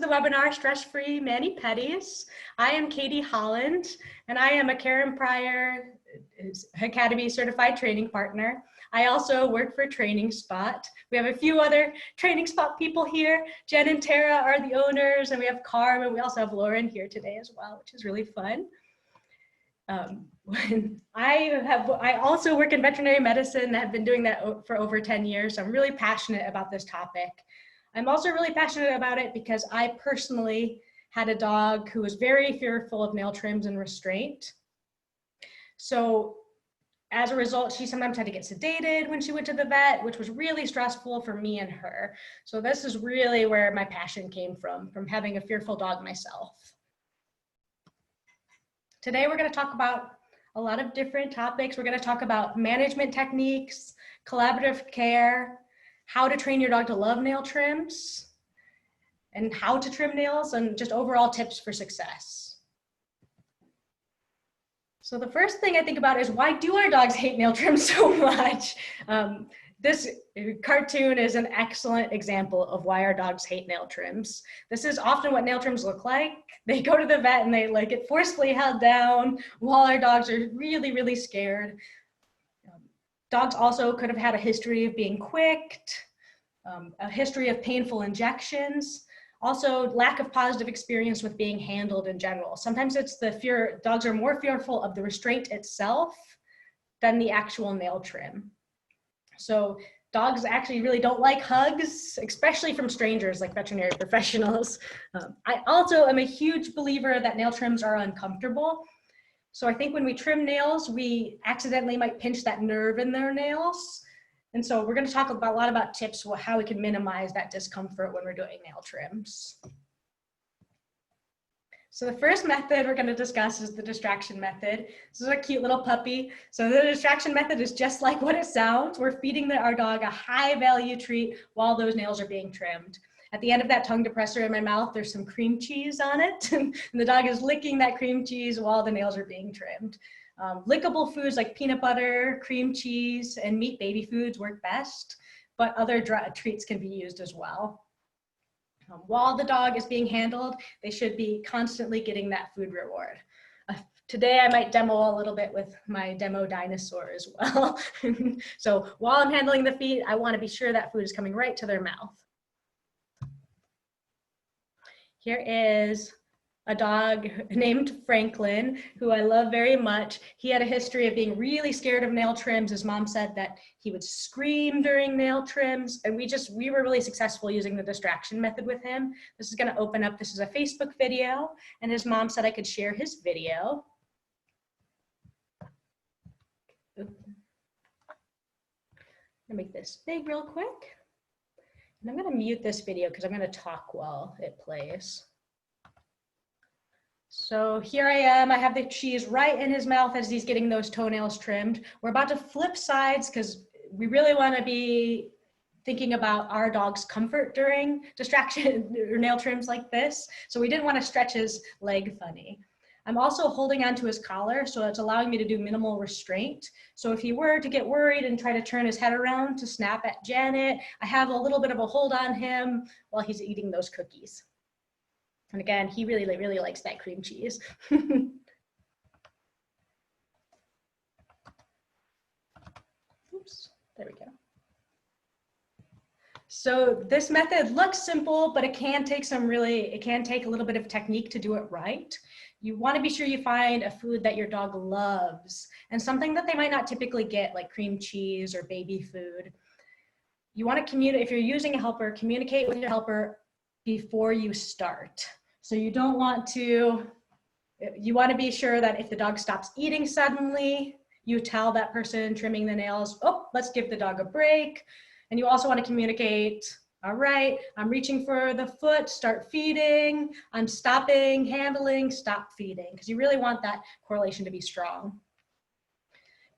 webinar, Stress-Free Mani-Pedis. I am Katie Holland, and I am a Karen Pryor Academy certified training partner. I also work for Training Spot. We have a few other Training Spot people here. Jen and Tara are the owners, and we have Carm, and we also have Lauren here today as well, which is really fun. I also work in veterinary medicine. I've been doing that for over 10 years. So I'm really passionate about this topic. I'm also really passionate about it because I personally had a dog who was very fearful of nail trims and restraint. So as a result, she sometimes had to get sedated when she went to the vet, which was really stressful for me and her. So this is really where my passion came from having a fearful dog myself. Today, we're going to talk about a lot of different topics. We're going to talk about management techniques, collaborative care, how to train your dog to love nail trims, and how to trim nails, and just overall tips for success. So the first thing I think about is, why do our dogs hate nail trims so much? This cartoon is an excellent example of why our dogs hate nail trims. This is often what nail trims look like. They go to the vet and they get forcefully held down while our dogs are really, really scared. Dogs also could have had a history of being quicked, a history of painful injections, also lack of positive experience with being handled in general. Sometimes it's the fear, dogs are more fearful of the restraint itself than the actual nail trim. So dogs actually really don't like hugs, especially from strangers like veterinary professionals. I also am a huge believer that nail trims are uncomfortable. So I think when we trim nails, we accidentally might pinch that nerve in their nails. And so we're going to talk a lot about tips for how we can minimize that discomfort when we're doing nail trims. So the first method we're going to discuss is the distraction method. This is a cute little puppy. So the distraction method is just like what it sounds. We're feeding our dog a high value treat while those nails are being trimmed. At the end of that tongue depressor in my mouth, there's some cream cheese on it. And the dog is licking that cream cheese while the nails are being trimmed. Lickable foods like peanut butter, cream cheese, and meat baby foods work best, but other treats can be used as well. While the dog is being handled, they should be constantly getting that food reward. Today, I might demo a little bit with my demo dinosaur as well. So while I'm handling the feed, I want to be sure that food is coming right to their mouth. Here is a dog named Franklin, who I love very much. He had a history of being really scared of nail trims. His mom said that he would scream during nail trims, and we were really successful using the distraction method with him. This is going to open up, this is a Facebook video, and his mom said I could share his video. I'm gonna make this big real quick. And I'm going to mute this video because I'm going to talk while it plays. So here I am, I have the cheese right in his mouth as he's getting those toenails trimmed. We're about to flip sides because we really want to be thinking about our dog's comfort during distraction or nail trims like this. So we didn't want to stretch his leg funny. I'm also holding onto his collar, so it's allowing me to do minimal restraint. So if he were to get worried and try to turn his head around to snap at Janet, I have a little bit of a hold on him while he's eating those cookies. And again, he really, really likes that cream cheese. Oops, there we go. So this method looks simple, but it can take a little bit of technique to do it right. You want to be sure you find a food that your dog loves and something that they might not typically get, like cream cheese or baby food. You want to communicate, if you're using a helper, communicate with your helper before you start. So you don't want to, you want to be sure that if the dog stops eating suddenly, you tell that person trimming the nails, oh, let's give the dog a break. And you also want to communicate, all right, I'm reaching for the foot, start feeding, I'm stopping, handling, stop feeding, because you really want that correlation to be strong.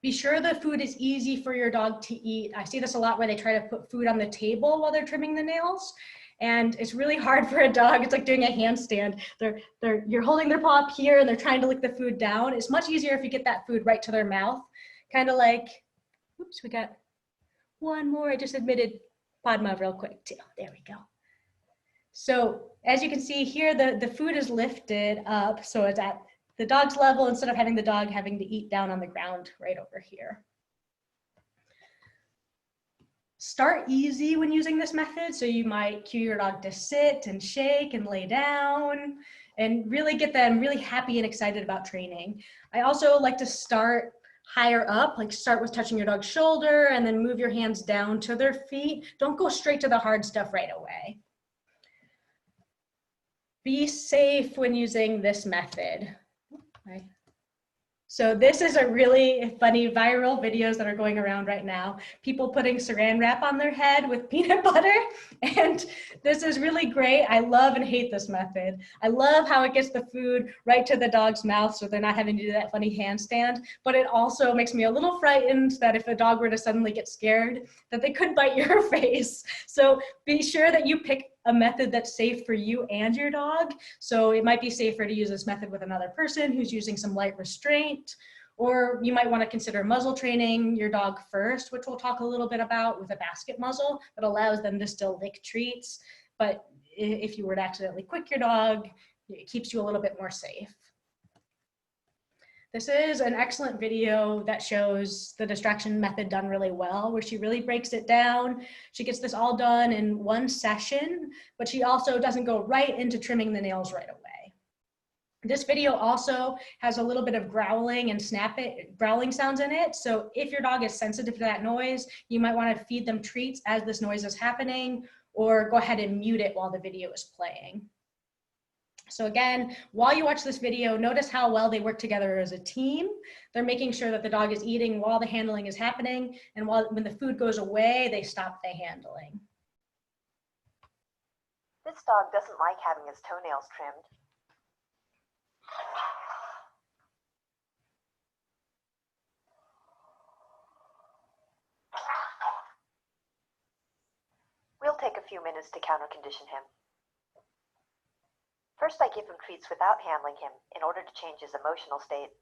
Be sure the food is easy for your dog to eat. I see this a lot where they try to put food on the table while they're trimming the nails. And it's really hard for a dog. It's like doing a handstand. You're holding their paw up here and they're trying to lick the food down. It's much easier if you get that food right to their mouth. Kind of like, oops, we got one more. I just admitted Padma real quick too. There we go. So as you can see here, the food is lifted up, so it's at the dog's level instead of having the dog having to eat down on the ground right over here. Start easy when using this method, so you might cue your dog to sit and shake and lay down and really get them really happy and excited about training. I also like to start higher up, like start with touching your dog's shoulder and then move your hands down to their feet. Don't go straight to the hard stuff right away. Be safe when using this method. Okay. So this is a really funny viral videos that are going around right now. People putting saran wrap on their head with peanut butter. And this is really great. I love and hate this method. I love how it gets the food right to the dog's mouth so they're not having to do that funny handstand. But it also makes me a little frightened that if a dog were to suddenly get scared, that they could bite your face. So be sure that you pick a method that's safe for you and your dog. So it might be safer to use this method with another person who's using some light restraint, or you might want to consider muzzle training your dog first, which we'll talk a little bit about with a basket muzzle that allows them to still lick treats. But if you were to accidentally quick your dog, it keeps you a little bit more safe. This is an excellent video that shows the distraction method done really well, where she really breaks it down. She gets this all done in one session, but she also doesn't go right into trimming the nails right away. This video also has a little bit of growling and growling sounds in it. So if your dog is sensitive to that noise, you might want to feed them treats as this noise is happening, or go ahead and mute it while the video is playing. So again, while you watch this video, notice how well they work together as a team. They're making sure that the dog is eating while the handling is happening, and when the food goes away, they stop the handling. This dog doesn't like having his toenails trimmed. We'll take a few minutes to counter condition him. First, I give him treats without handling him in order to change his emotional state.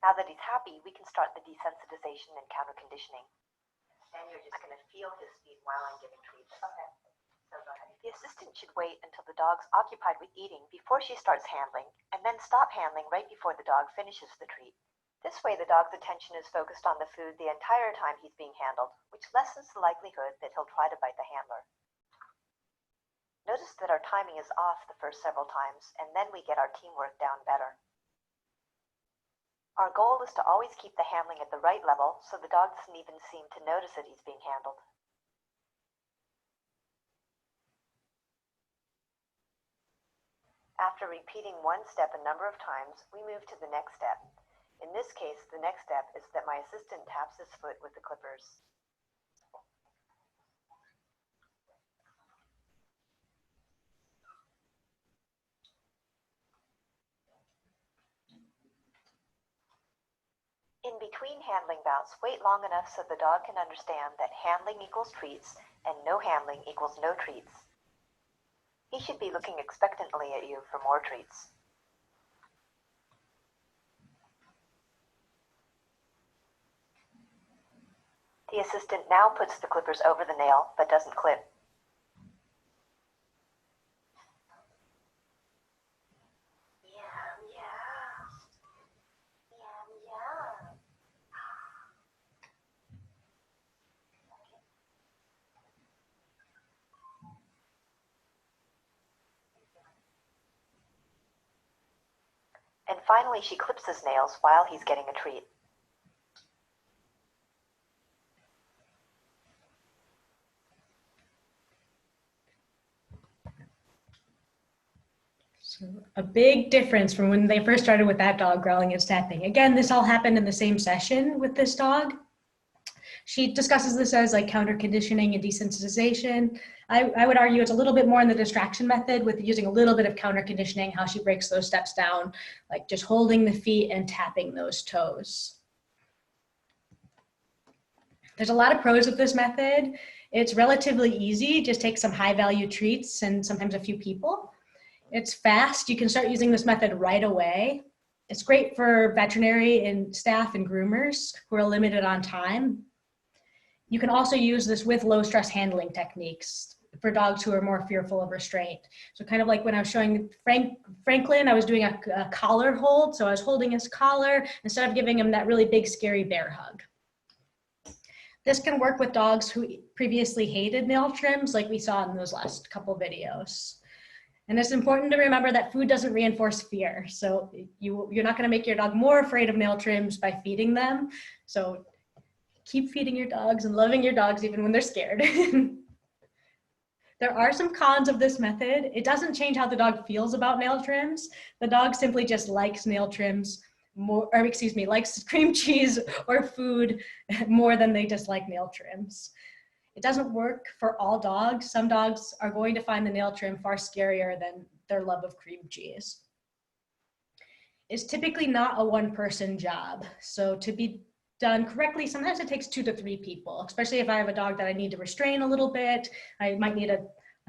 Now that he's happy, we can start the desensitization and counter conditioning. And you're just going to feel his feet while I'm giving treats. Okay. So go ahead. The assistant should wait until the dog's occupied with eating before she starts handling, and then stop handling right before the dog finishes the treat. This way, the dog's attention is focused on the food the entire time he's being handled, which lessens the likelihood that he'll try to bite the handler. Notice that our timing is off the first several times, and then we get our teamwork down better. Our goal is to always keep the handling at the right level so the dog doesn't even seem to notice that he's being handled. After repeating one step a number of times, we move to the next step. In this case, the next step is that my assistant taps his foot with the clippers. In between handling bouts, wait long enough so the dog can understand that handling equals treats and no handling equals no treats. He should be looking expectantly at you for more treats. The assistant now puts the clippers over the nail but doesn't clip. And finally, she clips his nails while he's getting a treat. So a big difference from when they first started with that dog growling and snapping. Again, this all happened in the same session with this dog. She discusses this as like counter conditioning and desensitization. I would argue it's a little bit more in the distraction method with using a little bit of counter conditioning, how she breaks those steps down, like just holding the feet and tapping those toes. There's a lot of pros with this method. It's relatively easy, just take some high value treats and sometimes a few people. It's fast, you can start using this method right away. It's great for veterinary and staff and groomers who are limited on time. You can also use this with low stress handling techniques. for dogs who are more fearful of restraint. So kind of like when I was showing Franklin, I was doing a collar hold. So I was holding his collar instead of giving him that really big, scary bear hug. This can work with dogs who previously hated nail trims, like we saw in those last couple videos. And it's important to remember that food doesn't reinforce fear. So you're not going to make your dog more afraid of nail trims by feeding them. So keep feeding your dogs and loving your dogs even when they're scared. There are some cons of this method. It doesn't change how the dog feels about nail trims. The dog simply just likes nail trims more, or excuse me, likes cream cheese or food more than they dislike nail trims. It doesn't work for all dogs. Some dogs are going to find the nail trim far scarier than their love of cream cheese. It's typically not a one-person job. So to be done correctly, sometimes it takes 2 to 3 people, especially if I have a dog that I need to restrain a little bit. I might need a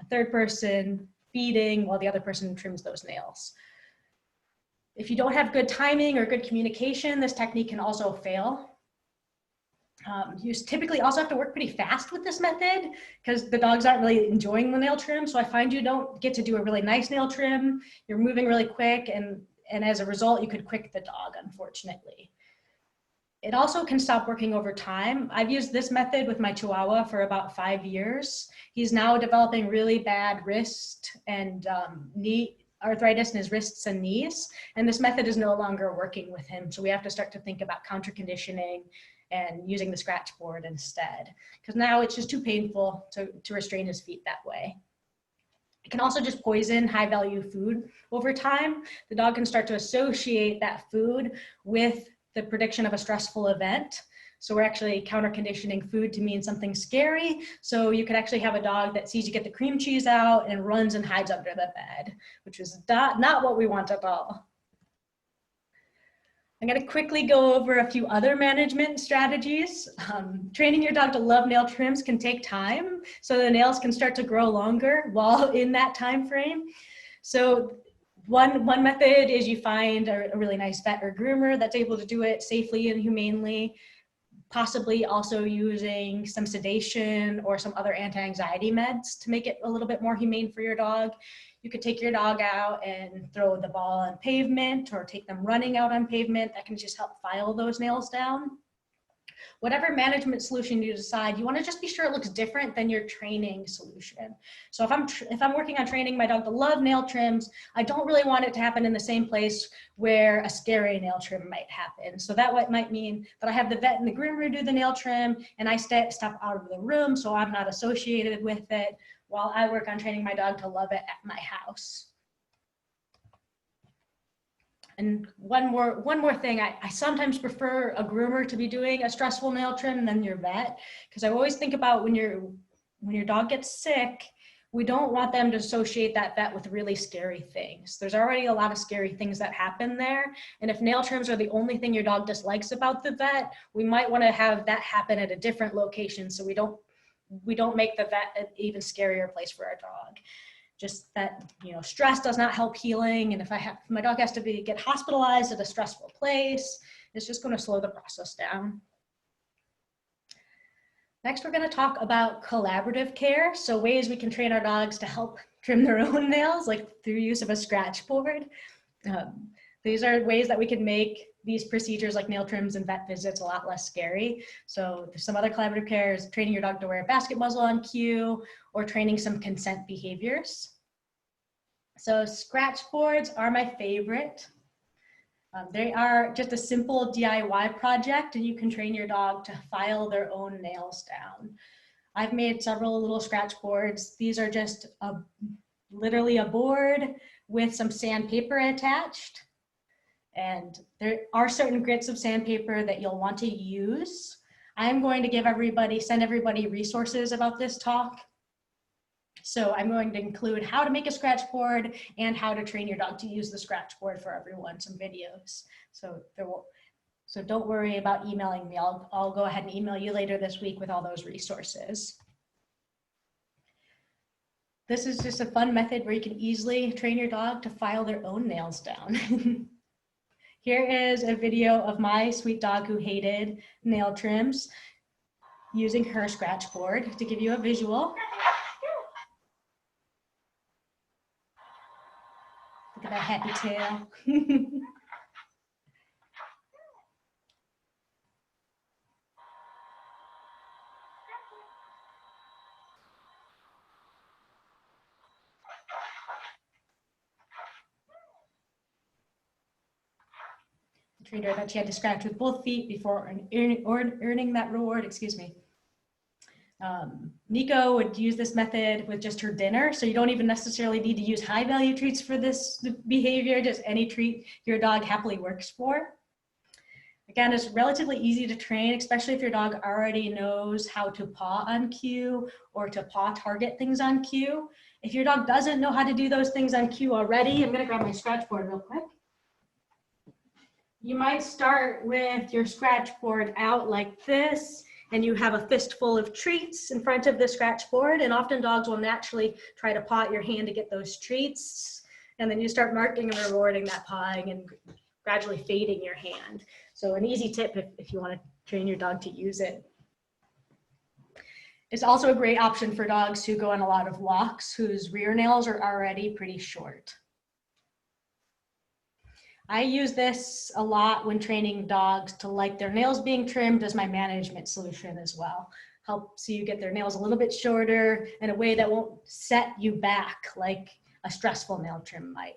third person feeding while the other person trims those nails. If you don't have good timing or good communication, this technique can also fail. You typically also have to work pretty fast with this method because the dogs aren't really enjoying the nail trim. So I find you don't get to do a really nice nail trim. You're moving really quick, and as a result, you could quick the dog, unfortunately. It also can stop working over time. I've used this method with my Chihuahua for about 5 years. He's now developing really bad wrist and knee arthritis in his wrists and knees. And this method is no longer working with him. So we have to start to think about counter conditioning and using the scratch board instead. Because now it's just too painful to restrain his feet that way. It can also just poison high value food over time. The dog can start to associate that food with the prediction of a stressful event. So we're actually counter conditioning food to mean something scary. So you could actually have a dog that sees you get the cream cheese out and runs and hides under the bed, which is not what we want at all. I'm going to quickly go over a few other management strategies. Training your dog to love nail trims can take time, so the nails can start to grow longer while in that time frame. So one method is you find a really nice vet or groomer that's able to do it safely and humanely, possibly also using some sedation or some other anti-anxiety meds to make it a little bit more humane for your dog. You could take your dog out and throw the ball on pavement or take them running out on pavement. That can just help file those nails down. Whatever management solution you decide, you want to just be sure it looks different than your training solution. So if I'm working on training my dog to love nail trims, I don't really want it to happen in the same place where a scary nail trim might happen. So that might mean that I have the vet and the groomer do the nail trim and I step out of the room so I'm not associated with it while I work on training my dog to love it at my house. And one more thing, I sometimes prefer a groomer to be doing a stressful nail trim than your vet, because I always think about when your dog gets sick, we don't want them to associate that vet with really scary things. There's already a lot of scary things that happen there. And if nail trims are the only thing your dog dislikes about the vet, we might want to have that happen at a different location so we don't make the vet an even scarier place for our dog. Just that, stress does not help healing. And if my dog has to get hospitalized at a stressful place, it's just going to slow the process down. Next, we're going to talk about collaborative care. So ways we can train our dogs to help trim their own nails, like through use of a scratch board. These are ways that we can make these procedures like nail trims and vet visits a lot less scary. So there's some other collaborative care is training your dog to wear a basket muzzle on cue or training some consent behaviors. So scratch boards are my favorite. They are just a simple DIY project and you can train your dog to file their own nails down. I've made several little scratch boards. These are just literally a board with some sandpaper attached. And there are certain grits of sandpaper that you'll want to use. I'm going to send everybody resources about this talk. So I'm going to include how to make a scratch board and how to train your dog to use the scratch board for everyone, some videos. So don't worry about emailing me. I'll go ahead and email you later this week with all those resources. This is just a fun method where you can easily train your dog to file their own nails down. Here is a video of my sweet dog who hated nail trims using her scratch board to give you a visual. Look at that happy tail. The trainer that she had to scratch with both feet before earning that reward, excuse me. Nico would use this method with just her dinner, so you don't even necessarily need to use high value treats for this behavior, just any treat your dog happily works for. Again, it's relatively easy to train, especially if your dog already knows how to paw on cue or to paw target things on cue. If your dog doesn't know how to do those things on cue already, I'm gonna grab my scratch board real quick. You might start with your scratch board out like this, and you have a fistful of treats in front of the scratch board, and often dogs will naturally try to paw at your hand to get those treats, and then you start marking and rewarding that pawing and gradually fading your hand. So an easy tip if you want to train your dog to use it. It's also a great option for dogs who go on a lot of walks, whose rear nails are already pretty short. I use this a lot when training dogs to like their nails being trimmed as my management solution as well. Helps you get their nails a little bit shorter in a way that won't set you back like a stressful nail trim might.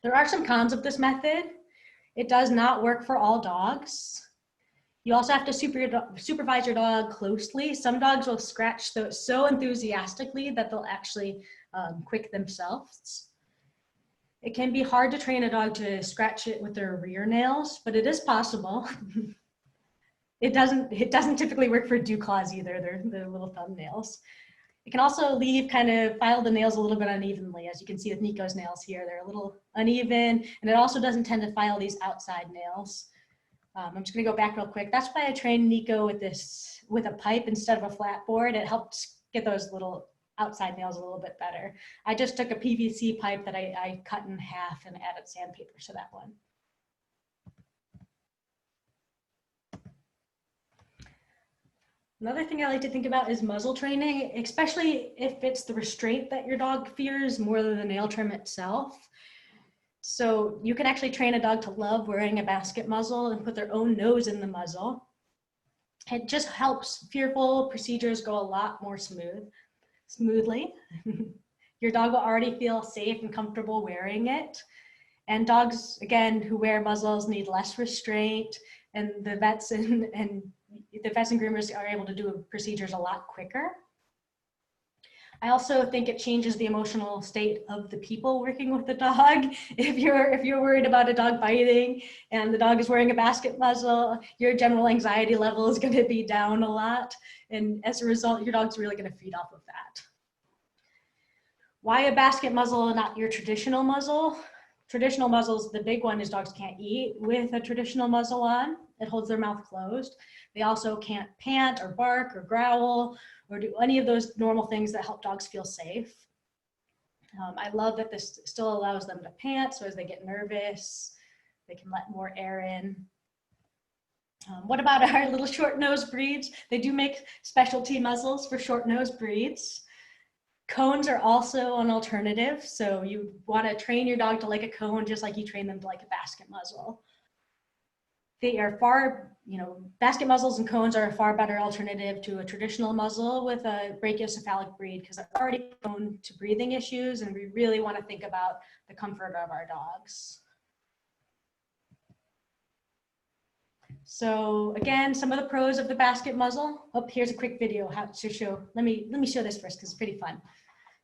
There are some cons of this method. It does not work for all dogs. You also have to supervise your dog closely. Some dogs will scratch so enthusiastically that they'll actually quick themselves. It can be hard to train a dog to scratch it with their rear nails, but it is possible. It doesn't typically work for dew claws either. They're little thumbnails. It can also file the nails a little bit unevenly, as you can see with Nico's nails here. They're a little uneven, and it also doesn't tend to file these outside nails. I'm just gonna go back real quick. That's why I trained Nico with a pipe instead of a flat board. It helped get those little outside nails a little bit better. I just took a PVC pipe that I cut in half and added sandpaper to that one. Another thing I like to think about is muzzle training, especially if it's the restraint that your dog fears more than the nail trim itself. So you can actually train a dog to love wearing a basket muzzle and put their own nose in the muzzle. It just helps fearful procedures go a lot more smoothly. Your dog will already feel safe and comfortable wearing it. And dogs, again, who wear muzzles need less restraint, and the vets and groomers are able to do procedures a lot quicker. I also think it changes the emotional state of the people working with the dog. If you're worried about a dog biting and the dog is wearing a basket muzzle, your general anxiety level is going to be down a lot. And as a result, your dog's really going to feed off of that. Why a basket muzzle and not your traditional muzzle? Traditional muzzles, the big one is dogs can't eat with a traditional muzzle on. It holds their mouth closed. They also can't pant or bark or growl or do any of those normal things that help dogs feel safe. I love that this still allows them to pant, so as they get nervous, they can let more air in. What about our little short nose breeds? They do make specialty muzzles for short nose breeds. Cones are also an alternative, so you want to train your dog to like a cone just like you train them to like a basket muzzle. They are basket muzzles and cones are a far better alternative to a traditional muzzle with a brachiocephalic breed because they're already prone to breathing issues, and we really want to think about the comfort of our dogs. So again, some of the pros of the basket muzzle. Oh, here's a quick video how to show. Let me show this first because it's pretty fun.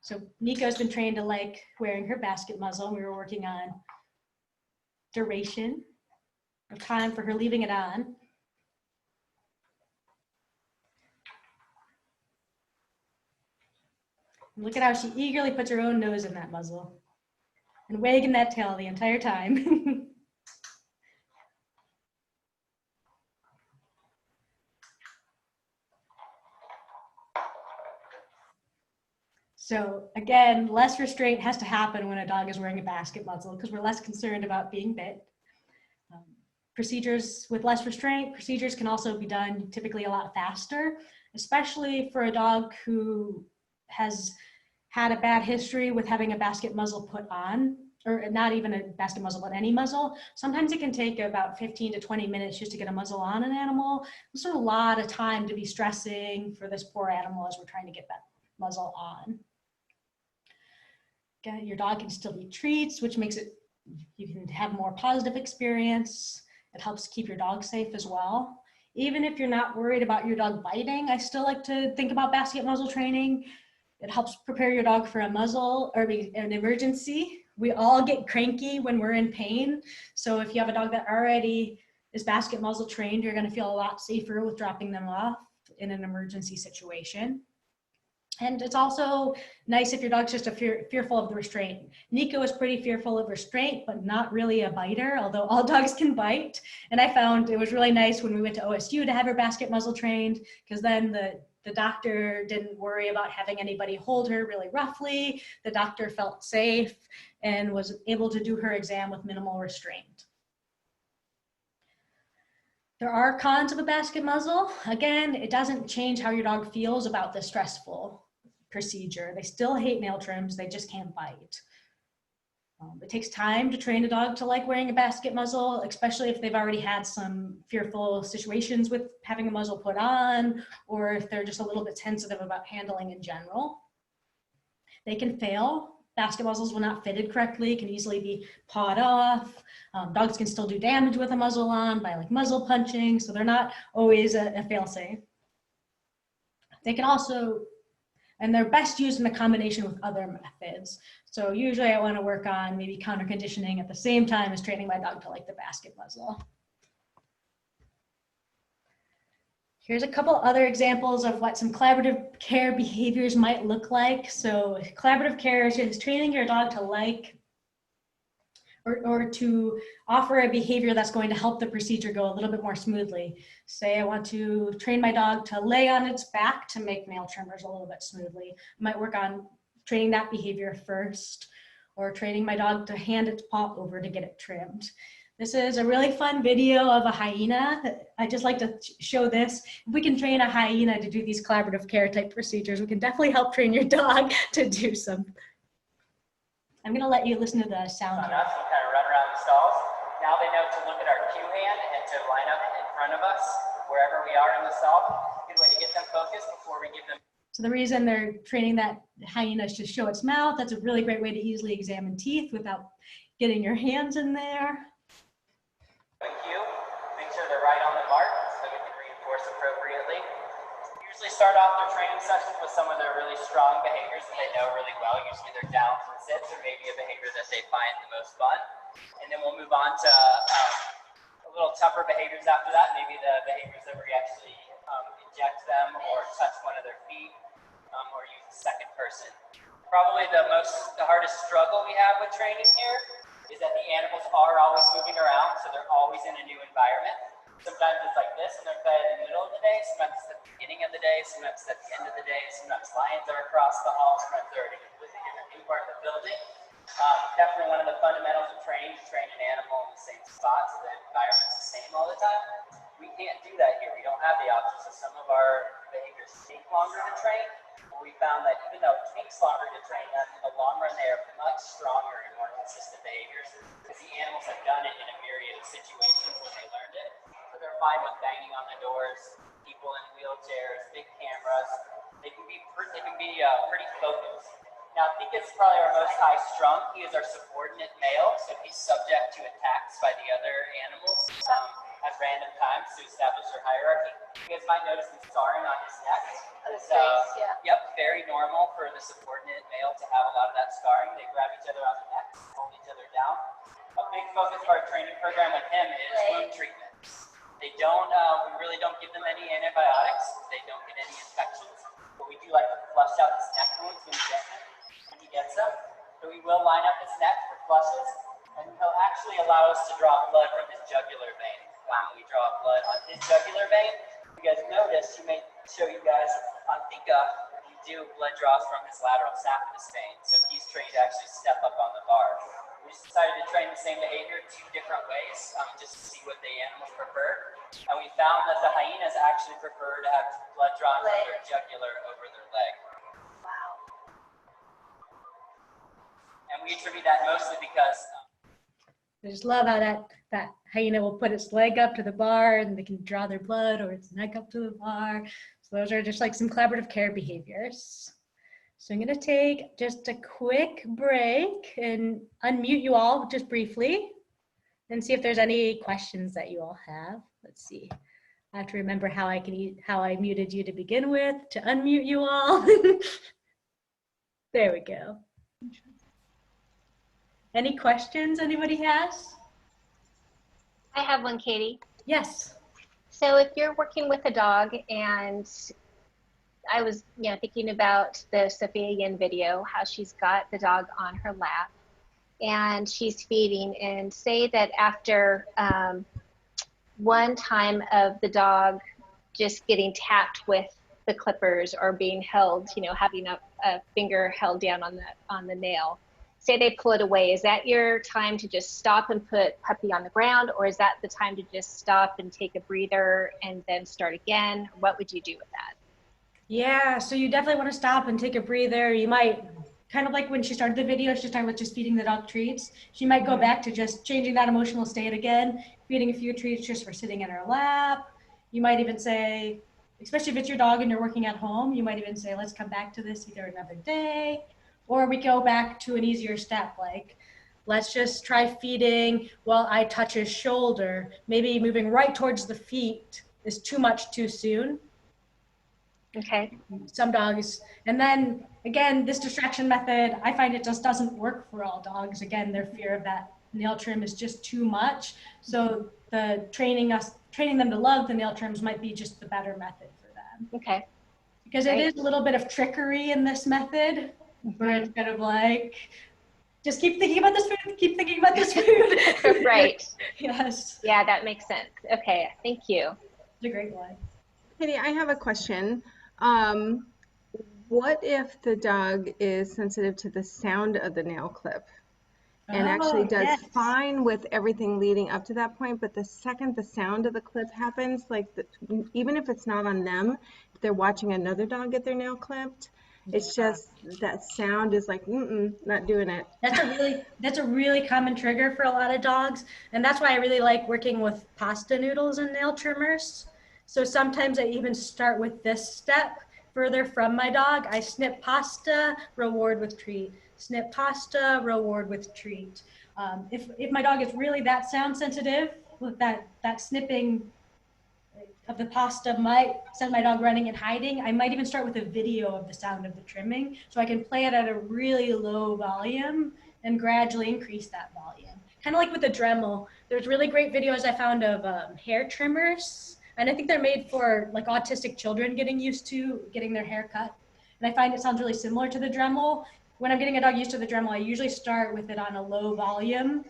So Nico's been trained to like wearing her basket muzzle. We were working on duration of time for her leaving it on. And look at how she eagerly puts her own nose in that muzzle and wagging that tail the entire time. So again, less restraint has to happen when a dog is wearing a basket muzzle because we're less concerned about being bit. Procedures with less restraint, procedures can also be done typically a lot faster, especially for a dog who has had a bad history with having a basket muzzle put on, or not even a basket muzzle, but any muzzle, sometimes it can take about 15 to 20 minutes just to get a muzzle on an animal. It's a lot of time to be stressing for this poor animal as we're trying to get that muzzle on. Okay, your dog can still eat treats, which makes it, you can have more positive experience. It helps keep your dog safe as well. Even if you're not worried about your dog biting, I still like to think about basket muzzle training. It helps prepare your dog for a muzzle or an emergency. We all get cranky when we're in pain. So if you have a dog that already is basket muzzle trained, you're gonna feel a lot safer with dropping them off in an emergency situation. And it's also nice if your dog's just fearful of the restraint. Nico is pretty fearful of restraint, but not really a biter, although all dogs can bite. And I found it was really nice when we went to OSU to have her basket muzzle trained, because then the doctor didn't worry about having anybody hold her really roughly. The doctor felt safe and was able to do her exam with minimal restraint. There are cons of a basket muzzle. Again, it doesn't change how your dog feels about the stressful procedure. They still hate nail trims, they just can't bite. It takes time to train a dog to like wearing a basket muzzle, especially if they've already had some fearful situations with having a muzzle put on, or if they're just a little bit sensitive about handling in general. They can fail. Basket muzzles, when not fitted correctly, can easily be pawed off. Dogs can still do damage with a muzzle on by like muzzle punching, so they're not always a fail-safe. They can also, and they're best used in a combination with other methods. So usually I want to work on maybe counter conditioning at the same time as training my dog to like the basket muzzle. Here's a couple other examples of what some collaborative care behaviors might look like. So collaborative care is training your dog to like or to offer a behavior that's going to help the procedure go a little bit more smoothly. Say I want to train my dog to lay on its back to make nail trimmers a little bit smoothly. I might work on training that behavior first, or training my dog to hand its paw over to get it trimmed. This is a really fun video of a hyena. I just like to show this. If we can train a hyena to do these collaborative care type procedures, we can definitely help train your dog to do some. I'm gonna let you listen to the sound here. Us and kind of run around the stalls. Now they know to look at our cue hand and to line up in front of us wherever we are in the stall. Good way to get them focused before we give them. So the reason they're training that hyena is to show its mouth. That's a really great way to easily examine teeth without getting your hands in there. A cue, make sure they're right on the mark so we can reinforce appropriately. Usually start off their training sessions with some of their really strong behaviors that they know really well. Usually they're downs and sits, or maybe a behavior that they find the most fun. And then we'll move on to a little tougher behaviors after that. Maybe the behaviors that we actually inject them or touch one of their feet or use a second person. Probably the hardest struggle we have with training here is that the animals are always moving around, so they're always in a new environment. Sometimes it's like this and they're fed in the middle of the day, sometimes it's at the beginning of the day, sometimes it's at the end of the day, sometimes lions are across the hall, sometimes they're in a new part of the building. Definitely one of the fundamentals of training to train an animal in the same spot so the environment's the same all the time. We can't do that here. We don't have the option, so some of our behaviors take longer to train. But we found that even though it takes longer to train them, in the long run they are much stronger and more consistent behaviors because the animals have done it in a myriad of situations when they learned it. They're fine with banging on the doors, people in wheelchairs, big cameras. They can be pretty focused. Now, I think it's probably our most high-strung. He is our subordinate male, so he's subject to attacks by the other animals at random times to establish their hierarchy. You guys might notice the scarring on his neck. On his face, yeah. Yep, very normal for the subordinate male to have a lot of that scarring. They grab each other on the neck, hold each other down. A big focus of our training program with him is wound treatment. They don't, we really don't give them any antibiotics. They don't get any infections. But we do like to flush out his neck wounds when he gets them. So we will line up his neck for flushes, and he'll actually allow us to draw blood from his jugular vein. When we draw blood on his jugular vein, you guys notice, you may show you guys on Pika, we do blood draws from his lateral saphenous vein. So he's trained to actually step up on the bar. We just decided to train the same behavior 2 different ways, just to see what the animals prefer. And we found that the hyenas actually prefer to have blood drawn from their jugular over their leg. Wow. And we attribute that mostly because I just love how that hyena will put its leg up to the bar and they can draw their blood, or its neck up to the bar. So those are just like some collaborative care behaviors. So I'm gonna take just a quick break and unmute you all just briefly and see if there's any questions that you all have. Let's see. I have to remember how I muted you to begin with to unmute you all. There we go. Any questions anybody has? I have one, Katie. Yes. So if you're working with a dog, and I was, thinking about the Sophia Yin video, how she's got the dog on her lap and she's feeding, and say that after one time of the dog just getting tapped with the clippers or being held, having a finger held down on the nail, say they pull it away, is that your time to just stop and put puppy on the ground, or is that the time to just stop and take a breather and then start again? What would you do with that? Yeah, so you definitely want to stop and take a breather. You might, kind of like when she started the video, she's talking about just feeding the dog treats. She might go back to just changing that emotional state again, feeding a few treats just for sitting in her lap. You might even say, especially if it's your dog and you're working at home, you might even say, let's come back to this either another day, or we go back to an easier step, like let's just try feeding while I touch his shoulder. Maybe moving right towards the feet is too much too soon. Okay. Some dogs. And then again, this distraction method, I find it just doesn't work for all dogs. Again, their fear of that nail trim is just too much. So the training them to love the nail trims might be just the better method for them. Okay. Because it is a little bit of trickery in this method, where it's kind of like, just keep thinking about this food, keep thinking about this food. Right. Yes. Yeah, that makes sense. Okay, thank you. It's a great one. Katie, I have a question. What if the dog is sensitive to the sound of the nail clip and actually does fine with everything leading up to that point, but the second the sound of the clip happens, like even if it's not on them, if they're watching another dog get their nail clipped, it's just that sound is like, not doing it. That's a really common trigger for a lot of dogs, and that's why I really like working with pasta noodles and nail trimmers. So sometimes I even start with this step further from my dog. I snip pasta, reward with treat. Snip pasta, reward with treat. If my dog is really that sound sensitive, with that snipping of the pasta might send my dog running and hiding, I might even start with a video of the sound of the trimming, so I can play it at a really low volume and gradually increase that volume. Kind of like with the Dremel. There's really great videos I found of hair trimmers. And I think they're made for like autistic children getting used to getting their hair cut. And I find it sounds really similar to the Dremel. When I'm getting a dog used to the Dremel, I usually start with it on a low volume,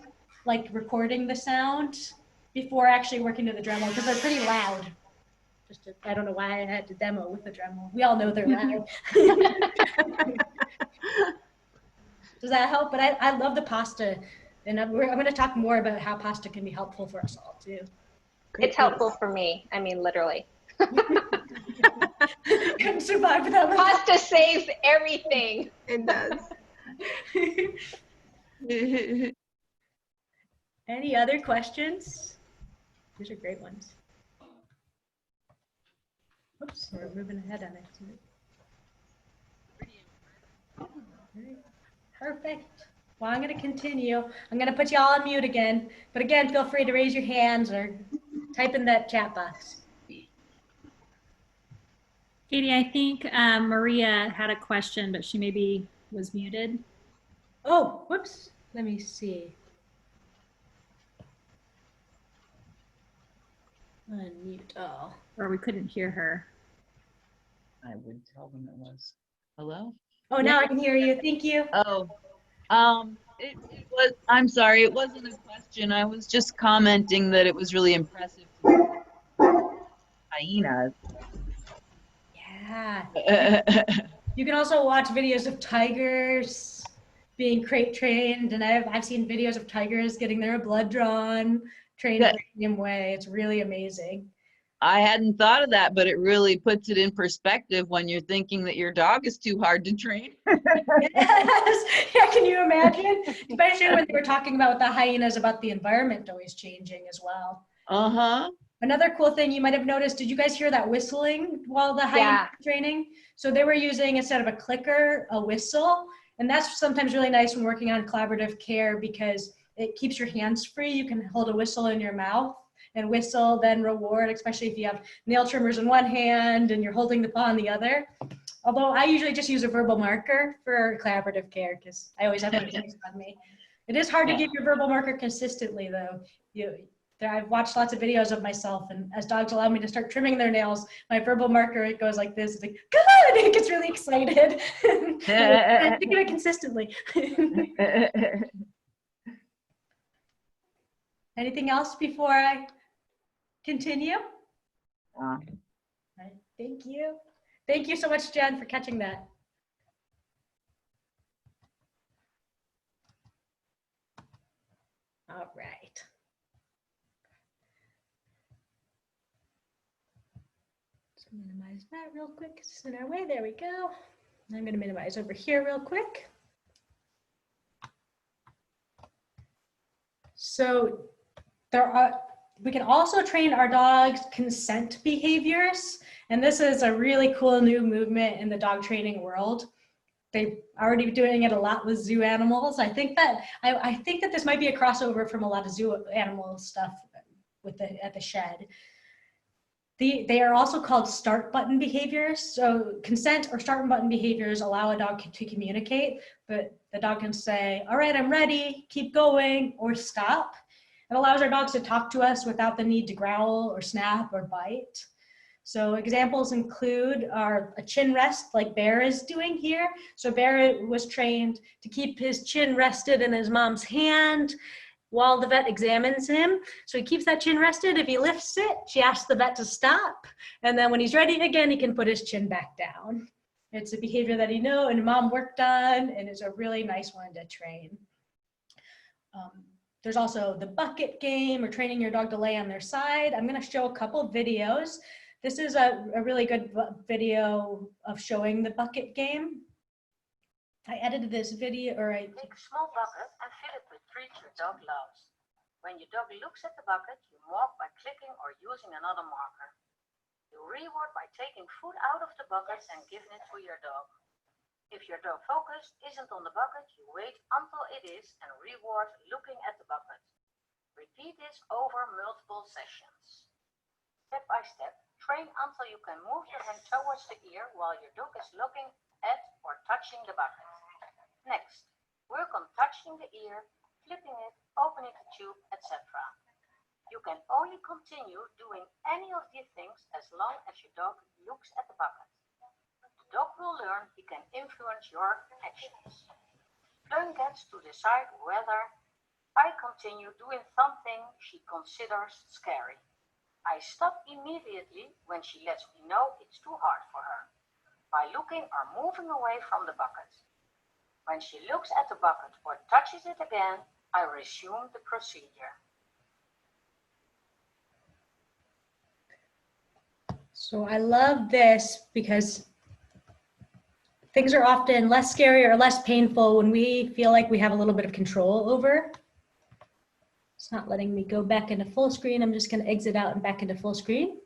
like recording the sound before actually working to the Dremel, because they're pretty loud. I don't know why I had to demo with the Dremel. We all know they're loud. Does that help? But I love the pasta. And I'm going to talk more about how pasta can be helpful for us all too. It's helpful for me. I mean, literally. Couldn't survive without Pasta saves everything. It does. Any other questions? These are great ones. Oops, we're moving ahead on it. Perfect. Well, I'm going to continue. I'm going to put you all on mute again. But again, feel free to raise your hands or type in that chat box. Katie, I think Maria had a question, but she maybe was muted. Oh, whoops. Let me see. Unmute. Oh. Or we couldn't hear her. I would tell them it was. Hello? Oh, now I can hear you. Thank you. Oh, it was, I'm sorry, it wasn't a question. I was just commenting that it was really impressive. Hyenas. Yeah. You can also watch videos of tigers being crate trained, and I've seen videos of tigers getting their blood drawn, trained in the same way. It's really amazing. I hadn't thought of that, but it really puts it in perspective when you're thinking that your dog is too hard to train. Yes. Yeah, can you imagine? Especially when they were talking about with the hyenas about the environment always changing as well. Uh-huh. Another cool thing you might have noticed, did you guys hear that whistling while the hyena was training? So they were using, instead of a clicker, a whistle. And that's sometimes really nice when working on collaborative care because it keeps your hands free. You can hold a whistle in your mouth and whistle, then reward, especially if you have nail trimmers in one hand and you're holding the paw in the other. Although I usually just use a verbal marker for collaborative care because I always have my voice on me. It is hard to give your verbal marker consistently though. I've watched lots of videos of myself, and as dogs allow me to start trimming their nails, my verbal marker, it goes like this, it's like, good, it gets really excited. I think of it consistently. Anything else before I continue? Right, thank you. Thank you so much, Jen, for catching that. All right. Minimize that real quick. It's in our way. There we go. I'm going to minimize over here real quick. So we can also train our dogs consent behaviors. And this is a really cool new movement in the dog training world. They're already doing it a lot with zoo animals. I think that this might be a crossover from a lot of zoo animal stuff at the shed. They are also called start button behaviors. So consent or start button behaviors allow a dog to communicate, but the dog can say, all right, I'm ready, keep going, or stop. It allows our dogs to talk to us without the need to growl or snap or bite. So examples include a chin rest like Bear is doing here. So Bear was trained to keep his chin rested in his mom's hand while the vet examines him. So he keeps that chin rested. If he lifts it, she asks the vet to stop. And then when he's ready again, he can put his chin back down. It's a behavior that he knows and mom worked on, and it's a really nice one to train. There's also the bucket game, or training your dog to lay on their side. I'm gonna show a couple videos. This is a really good video of showing the bucket game. I edited this video, Take a small bucket and fill it with treats your dog loves. When your dog looks at the bucket, you mark by clicking or using another marker. You reward by taking food out of the bucket and giving it to your dog. If your dog focus isn't on the bucket, you wait until it is and reward looking at the bucket. Repeat this over multiple sessions. Step by step, train until you can move your hand towards the ear while your dog is looking at or touching the bucket. Next, work on touching the ear, flipping it, opening the tube, etc. You can only continue doing any of these things as long as your dog looks at the bucket. The dog will learn he can influence your actions. Learn gets to decide whether I continue doing something she considers scary. I stop immediately when she lets me know it's too hard for her, by looking or moving away from the bucket. When she looks at the bucket or touches it again, I resume the procedure. So I love this because things are often less scary or less painful when we feel like we have a little bit of control over. It's not letting me go back into full screen. I'm just going to exit out and back into full screen.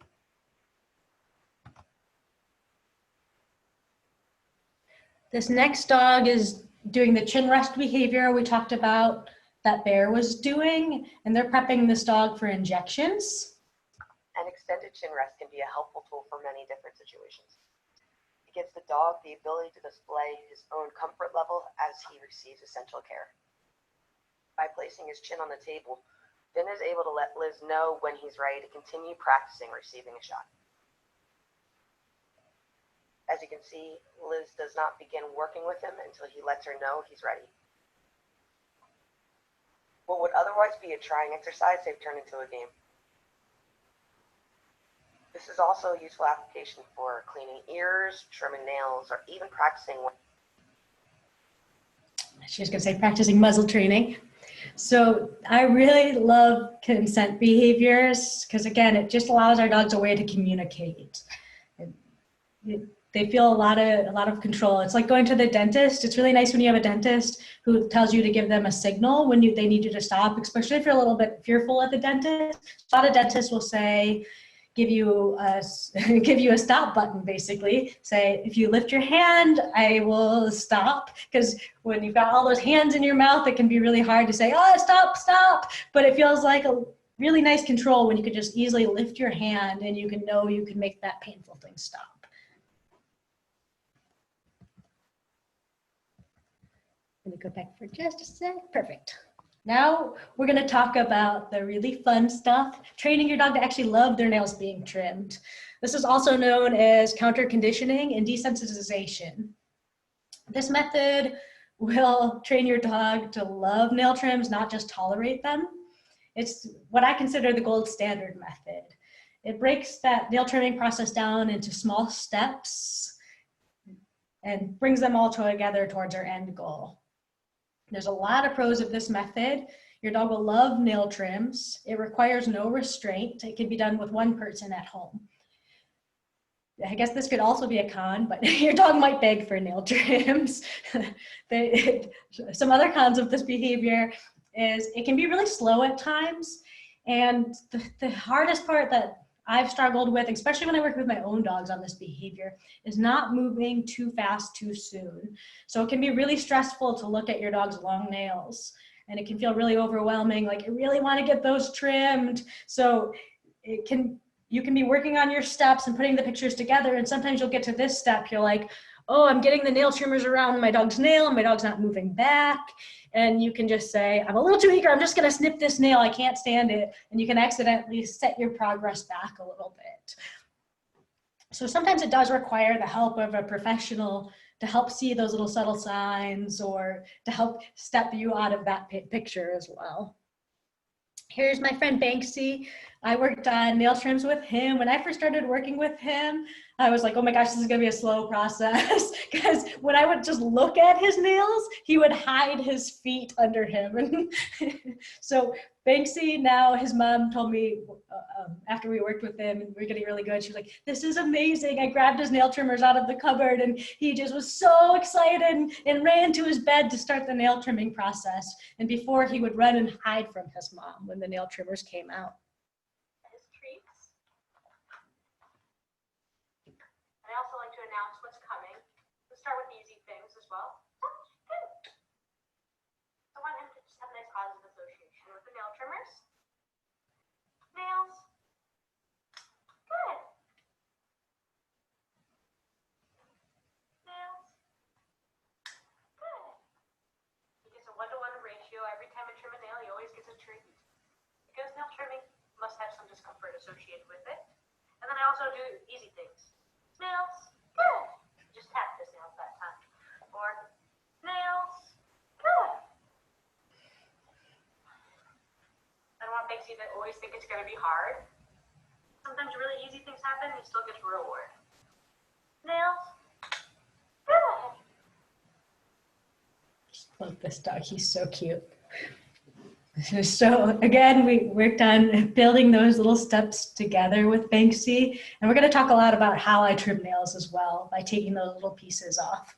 This next dog is doing the chin rest behavior we talked about that Bear was doing, and they're prepping this dog for injections. An extended chin rest can be a helpful tool for many different situations. It gives the dog the ability to display his own comfort level as he receives essential care. By placing his chin on the table, Finn is able to let Liz know when he's ready to continue practicing receiving a shot. As you can see, Liz does not begin working with him until he lets her know he's ready. What would otherwise be a trying exercise, they've turned into a game. This is also a useful application for cleaning ears, trimming nails, or even practicing. She was going to say practicing muzzle training. So I really love consent behaviors because, again, it just allows our dogs a way to communicate. They feel a lot of control. It's like going to the dentist. It's really nice when you have a dentist who tells you to give them a signal when they need you to stop, especially if you're a little bit fearful at the dentist. A lot of dentists will say, give you a stop button, basically. Say, if you lift your hand, I will stop. Because when you've got all those hands in your mouth, it can be really hard to say, oh, stop, stop. But it feels like a really nice control when you can just easily lift your hand and you can know you can make that painful thing stop. Let me go back for just a sec. Perfect. Now we're going to talk about the really fun stuff, training your dog to actually love their nails being trimmed. This is also known as counter conditioning and desensitization. This method will train your dog to love nail trims, not just tolerate them. It's what I consider the gold standard method. It breaks that nail trimming process down into small steps and brings them all together towards our end goal. There's a lot of pros of this method. Your dog will love nail trims. It requires no restraint. It can be done with one person at home. I guess this could also be a con, but your dog might beg for nail trims. Some other cons of this behavior is it can be really slow at times. And the hardest part that I've struggled with, especially when I work with my own dogs on this behavior, is not moving too fast too soon. So it can be really stressful to look at your dog's long nails, and it can feel really overwhelming, like I really want to get those trimmed. So you can be working on your steps and putting the pictures together, and sometimes you'll get to this step, you're like, oh, I'm getting the nail trimmers around my dog's nail and my dog's not moving back. And you can just say, I'm a little too eager, I'm just gonna snip this nail, I can't stand it. And you can accidentally set your progress back a little bit. So sometimes it does require the help of a professional to help see those little subtle signs or to help step you out of that picture as well. Here's my friend Banksy. I worked on nail trims with him. When I first started working with him, I was like, oh my gosh, this is gonna be a slow process. Because when I would just look at his nails, he would hide his feet under him. And so Banksy, now his mom told me after we worked with him and we were getting really good, she was like, this is amazing. I grabbed his nail trimmers out of the cupboard and he just was so excited and ran to his bed to start the nail trimming process. And before he would run and hide from his mom when the nail trimmers came out. His treats. And I also like to announce what's coming. Let's start with easy things as well. I want him to just have a nice positive association with the nail trimmers. Nails. Good. Nails. Good. He gets a 1-to-1 ratio. Every time I trim a nail, he always gets a treat. Because nail trimming must have some discomfort associated with it. And then I also do easy things. Nails. Good. Just tap his nails that time. Or nails. Good. I don't want Banksy to always think it's going to be hard. Sometimes really easy things happen and he still gets reward. Nails. Good. Love this dog, he's so cute. So again, we worked on building those little steps together with Banksy, and we're going to talk a lot about how I trim nails as well by taking those little pieces off.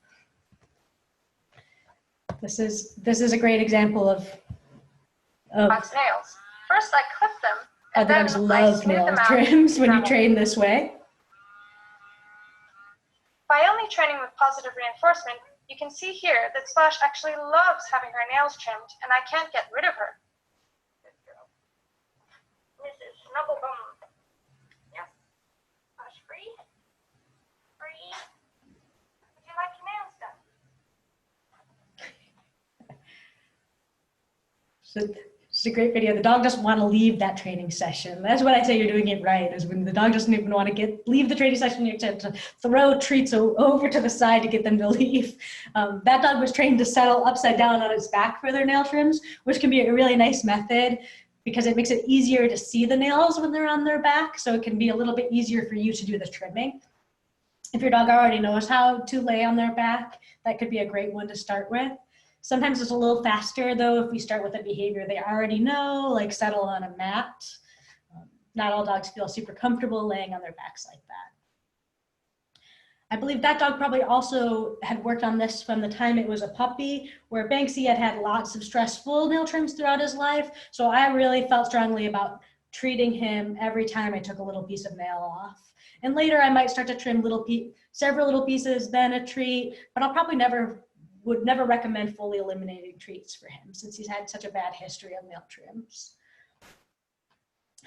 This is a great example of Dog's nails. First I clip them, and dogs then love I smooth nail them out trims when you from- train this way. By only training with positive reinforcement, you can see here that Slash actually loves having her nails trimmed, and I can't get rid of her. Mrs. Snugglebum. Yes. Slash free. Free. Would you like your nails done? So it's a great video. The dog doesn't want to leave that training session. That's what I say you're doing it right, is when the dog doesn't even want to leave the training session, you have to throw treats over to the side to get them to leave. That dog was trained to settle upside down on its back for their nail trims, which can be a really nice method because it makes it easier to see the nails when they're on their back. So it can be a little bit easier for you to do the trimming. If your dog already knows how to lay on their back, that could be a great one to start with. Sometimes it's a little faster though if we start with a behavior they already know, like settle on a mat. Not all dogs feel super comfortable laying on their backs like that. I believe that dog probably also had worked on this from the time it was a puppy, where Banksy had had lots of stressful nail trims throughout his life. So I really felt strongly about treating him every time I took a little piece of nail off. And later I might start to trim several little pieces, then a treat, but I'll probably would never recommend fully eliminating treats for him since he's had such a bad history of nail trims.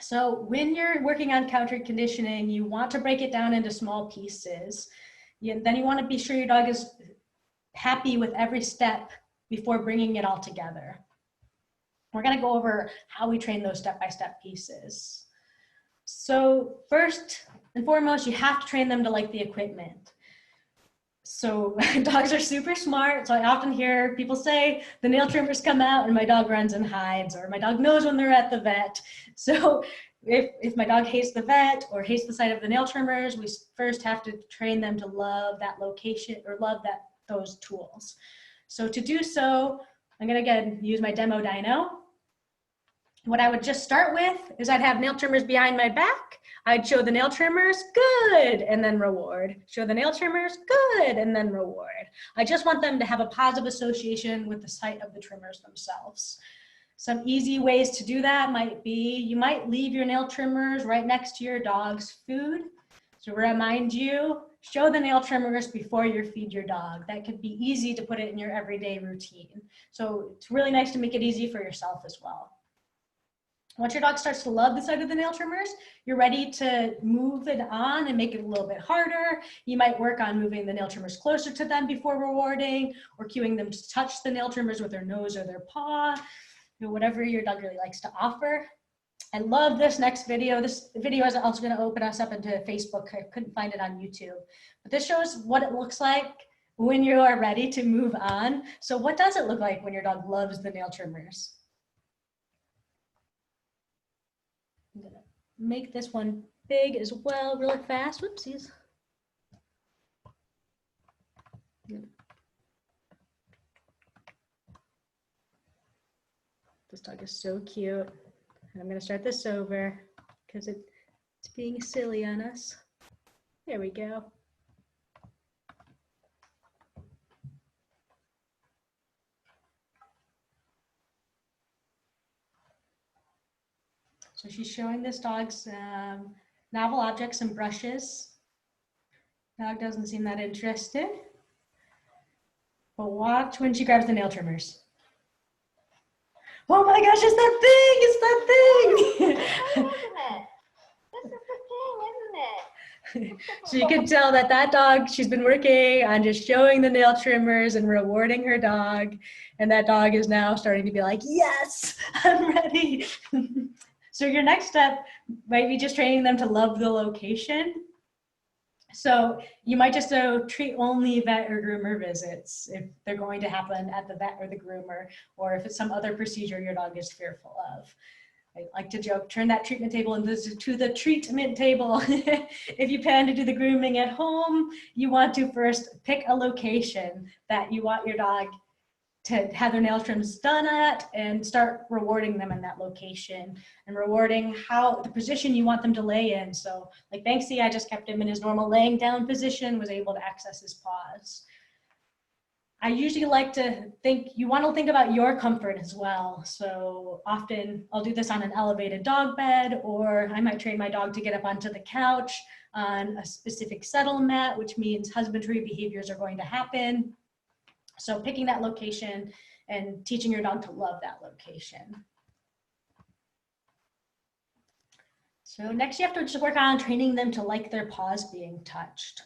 So when you're working on counter conditioning, you want to break it down into small pieces. Then you want to be sure your dog is happy with every step before bringing it all together. We're going to go over how we train those step-by-step pieces. So first and foremost, you have to train them to like the equipment. So dogs are super smart. So I often hear people say the nail trimmers come out and my dog runs and hides, or my dog knows when they're at the vet. So if my dog hates the vet or hates the sight of the nail trimmers, we first have to train them to love that location or love those tools. So to do so, I'm gonna again use my demo dyno. What I would just start with is I'd have nail trimmers behind my back. I'd show the nail trimmers, good, and then reward. Show the nail trimmers, good, and then reward. I just want them to have a positive association with the sight of the trimmers themselves. Some easy ways to do that might be, you might leave your nail trimmers right next to your dog's food. So remind you, show the nail trimmers before you feed your dog. That could be easy to put it in your everyday routine. So it's really nice to make it easy for yourself as well. Once your dog starts to love the sight of the nail trimmers, you're ready to move it on and make it a little bit harder. You might work on moving the nail trimmers closer to them before rewarding, or cueing them to touch the nail trimmers with their nose or their paw, whatever your dog really likes to offer. I love this next video. This video is also going to open us up into Facebook. I couldn't find it on YouTube, but this shows what it looks like when you are ready to move on. So what does it look like when your dog loves the nail trimmers? I'm gonna make this one big as well really fast. Whoopsies. This dog is so cute. And I'm gonna start this over because it's being silly on us. There we go. So she's showing this dog's novel objects and brushes. Dog doesn't seem that interested. But watch when she grabs the nail trimmers. Oh my gosh, it's that thing! It's that thing! Isn't it? This is the thing, isn't it? So you can tell that dog, she's been working on just showing the nail trimmers and rewarding her dog. And that dog is now starting to be like, yes, I'm ready. So your next step might be just training them to love the location. So you might just treat only vet or groomer visits if they're going to happen at the vet or the groomer, or if it's some other procedure your dog is fearful of. I like to joke, turn that treatment table into the treatment table. If you plan to do the grooming at home, you want to first pick a location that you want your dog to have their nail trims done at, and start rewarding them in that location and rewarding the position you want them to lay in. So like Banksy, I just kept him in his normal laying down position, was able to access his paws. I usually like to think, you want to think about your comfort as well. So often I'll do this on an elevated dog bed, or I might train my dog to get up onto the couch on a specific settle mat, which means husbandry behaviors are going to happen. So picking that location and teaching your dog to love that location. So next you have to just work on training them to like their paws being touched.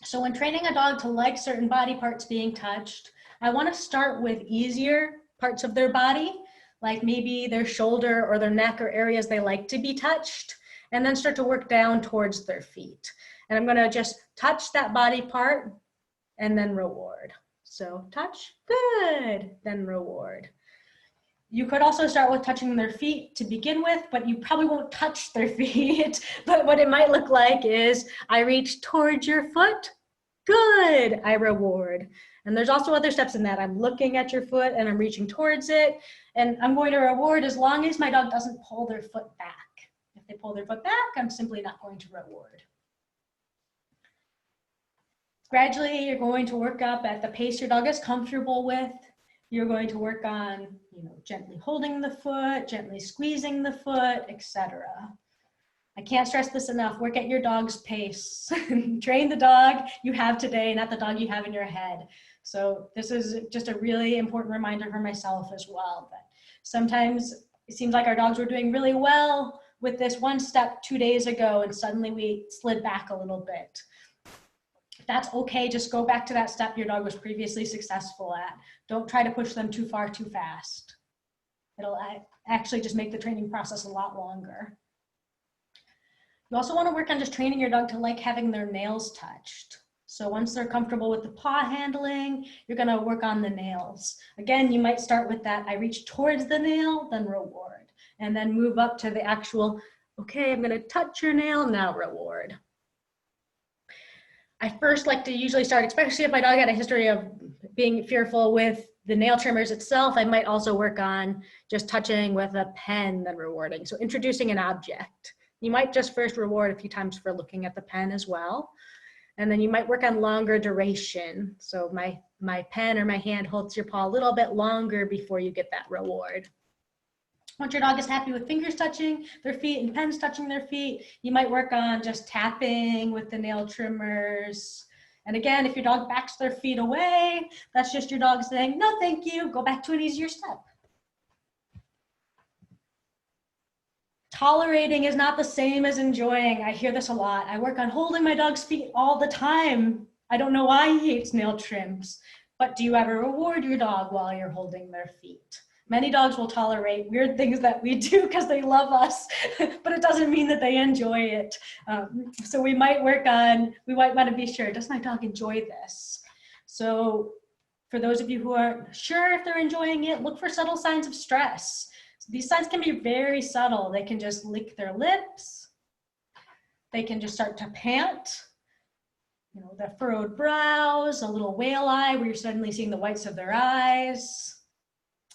So when training a dog to like certain body parts being touched, I want to start with easier parts of their body, like maybe their shoulder or their neck or areas they like to be touched, and then start to work down towards their feet. And I'm going to just touch that body part and then reward. So touch, good, then reward. You could also start with touching their feet to begin with, but you probably won't touch their feet. But what it might look like is, I reach towards your foot, good, I reward. And there's also other steps in that. I'm looking at your foot and I'm reaching towards it, and I'm going to reward as long as my dog doesn't pull their foot back. If they pull their foot back, I'm simply not going to reward. Gradually, you're going to work up at the pace your dog is comfortable with. You're going to work on, gently holding the foot, gently squeezing the foot, etc. I can't stress this enough. Work at your dog's pace. Train the dog you have today, not the dog you have in your head. So this is just a really important reminder for myself as well, that sometimes it seems like our dogs were doing really well with this one step 2 days ago, and suddenly we slid back a little bit. That's okay. Just go back to that step your dog was previously successful at. Don't try to push them too far too fast. It'll actually just make the training process a lot longer. You also want to work on just training your dog to like having their nails touched. So once they're comfortable with the paw handling, you're going to work on the nails. Again, you might start with that, I reach towards the nail, then reward, and then move up to the actual, okay, I'm going to touch your nail, now reward. I first like to usually start, especially if my dog had a history of being fearful with the nail trimmers itself, I might also work on just touching with a pen, then rewarding. So introducing an object. You might just first reward a few times for looking at the pen as well. And then you might work on longer duration. So my pen or my hand holds your paw a little bit longer before you get that reward. Once your dog is happy with fingers touching their feet and pens touching their feet, you might work on just tapping with the nail trimmers. And again, if your dog backs their feet away, that's just your dog saying, no, thank you, go back to an easier step. Tolerating is not the same as enjoying. I hear this a lot. I work on holding my dog's feet all the time. I don't know why he hates nail trims, but do you ever reward your dog while you're holding their feet? Many dogs will tolerate weird things that we do because they love us, but it doesn't mean that they enjoy it. So we might want to be sure, does my dog enjoy this? So for those of you who aren't sure if they're enjoying it, look for subtle signs of stress. So these signs can be very subtle. They can just lick their lips. They can just start to pant. The furrowed brows, a little whale eye where you're suddenly seeing the whites of their eyes.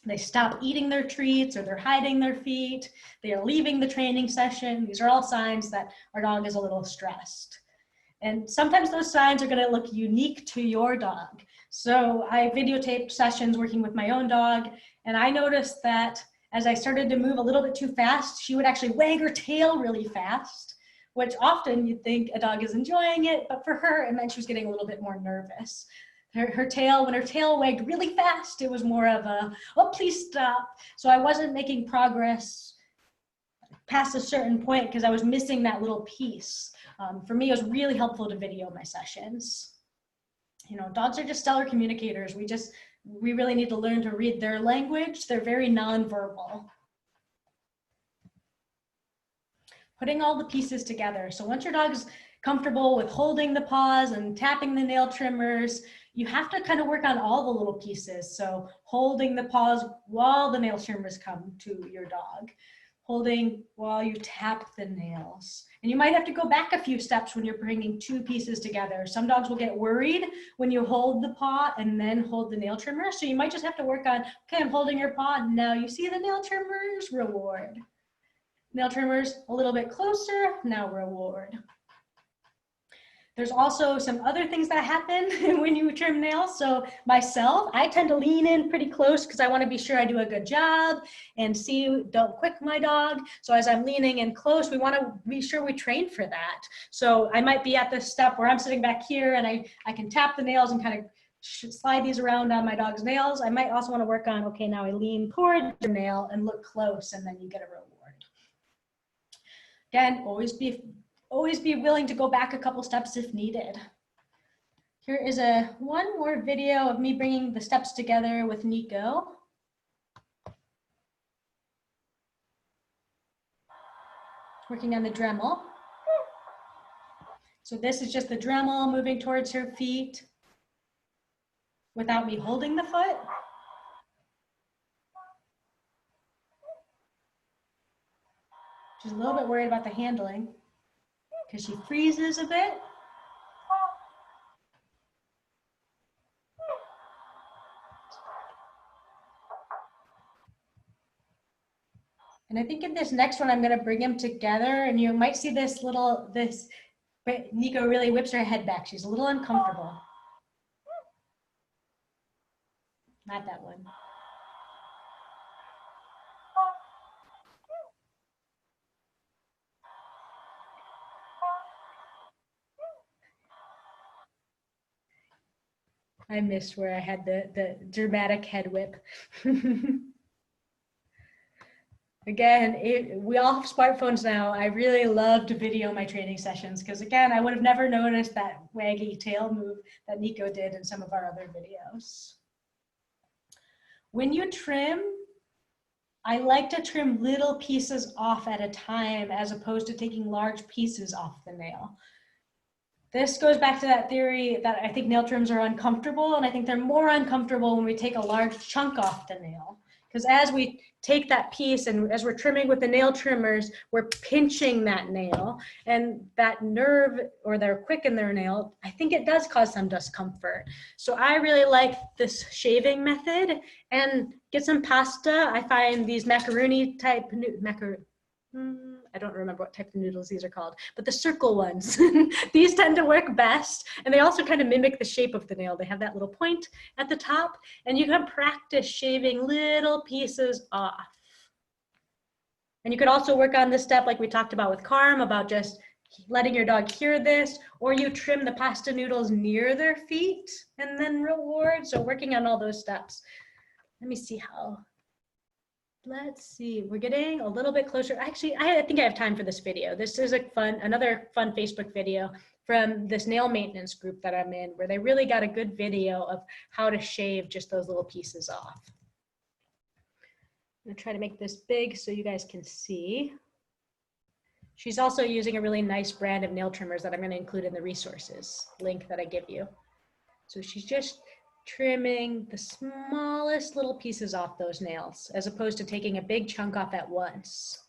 They stop eating their treats, or they're hiding their feet. They are leaving the training session. These are all signs that our dog is a little stressed. And sometimes those signs are going to look unique to your dog. So I videotaped sessions working with my own dog, and I noticed that as I started to move a little bit too fast, she would actually wag her tail really fast, which often you'd think a dog is enjoying it, but for her, it meant she was getting a little bit more nervous. When her tail wagged really fast, it was more of a, oh, please stop. So I wasn't making progress past a certain point because I was missing that little piece. For me, it was really helpful to video my sessions. Dogs are just stellar communicators. We really need to learn to read their language. They're very nonverbal. Putting all the pieces together. So once your dog's comfortable with holding the paws and tapping the nail trimmers, you have to kind of work on all the little pieces. So holding the paws while the nail trimmers come to your dog, holding while you tap the nails. And you might have to go back a few steps when you're bringing two pieces together. Some dogs will get worried when you hold the paw and then hold the nail trimmer. So you might just have to work on, okay, I'm holding your paw. Now you see the nail trimmers, reward. Nail trimmers a little bit closer, now reward. There's also some other things that happen when you trim nails. So myself, I tend to lean in pretty close because I want to be sure I do a good job and don't quick my dog. So as I'm leaning in close, we want to be sure we train for that. So I might be at this step where I'm sitting back here and I can tap the nails and kind of slide these around on my dog's nails. I might also want to work on, okay, now I lean toward the nail and look close, and then you get a reward. Again, always be willing to go back a couple steps if needed. Here is one more video of me bringing the steps together with Nico. Working on the Dremel. So this is just the Dremel moving towards her feet without me holding the foot. She's a little bit worried about the handling because she freezes a bit. And I think in this next one, I'm gonna bring them together, and you might see this but Nico really whips her head back. She's a little uncomfortable. Not that one. I missed where I had the dramatic head whip. Again, we all have smartphones now. I really love to video my training sessions because, again, I would have never noticed that waggy tail move that Nico did in some of our other videos. When you trim, I like to trim little pieces off at a time as opposed to taking large pieces off the nail. This goes back to that theory that I think nail trims are uncomfortable, and I think they're more uncomfortable when we take a large chunk off the nail. Because as we take that piece and as we're trimming with the nail trimmers, we're pinching that nail, and that nerve or their quick in their nail, I think it does cause some discomfort. So I really like this shaving method. And get some pasta. I find these macaroni type, I don't remember what type of noodles these are called, but the circle ones. These tend to work best, and they also kind of mimic the shape of the nail. They have that little point at the top, and you can practice shaving little pieces off. And you could also work on this step like we talked about with Carm, about just letting your dog hear this, or you trim the pasta noodles near their feet and then reward. So working on all those steps. Let me see how. Let's see, we're getting a little bit closer. Actually, I think I have time for this video. This is another fun Facebook video from this nail maintenance group that I'm in, where they really got a good video of how to shave just those little pieces off. I'm gonna try to make this big so you guys can see. She's also using a really nice brand of nail trimmers that I'm gonna include in the resources link that I give you. So she's just trimming the smallest little pieces off those nails, as opposed to taking a big chunk off at once.